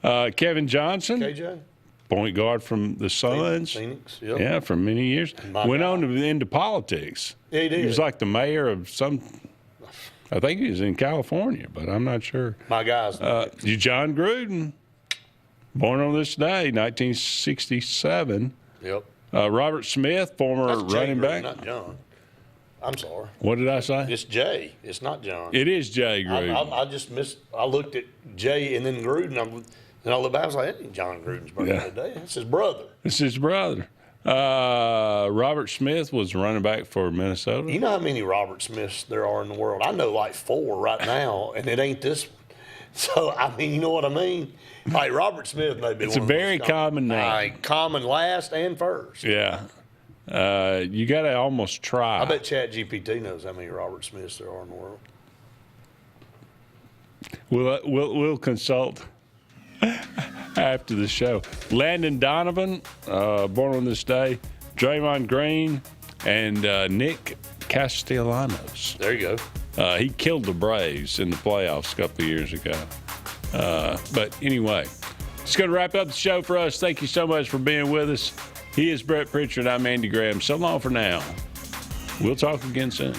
Kevin Johnson. KJ? Point guard from the Suns. Phoenix, yep. Yeah, for many years. Went on into politics. Yeah, he did. He was like the mayor of I think he was in California, but I'm not sure. My guys. John Gruden, born on this day, 1967. Yep. Robert Smith, former running back. Not John. I'm sorry. What did I say? It's Jay. It's not John. It is Jay Gruden. I just missed. I looked at Jay and then Gruden. And I looked back, I was like, that ain't John Gruden's birthday today. That's his brother. It's his brother. Robert Smith was running back for Minnesota. You know how many Robert Smiths there are in the world? I know like 4 right now, and it ain't this one. So, I mean, you know what I mean? Like Robert Smith may be It's a very common name. Common last and first. Yeah. You got to almost try. I bet ChatGPT knows how many Robert Smiths there are in the world. We'll consult. after the show. Landon Donovan, born on this day. Draymond Green and Nick Castellanos. There you go. He killed the Braves in the playoffs a couple of years ago. But anyway, it's going to wrap up the show for us. Thank you so much for being with us. He is Brett Pritchard. I'm Andy Graham. So long for now. We'll talk again soon.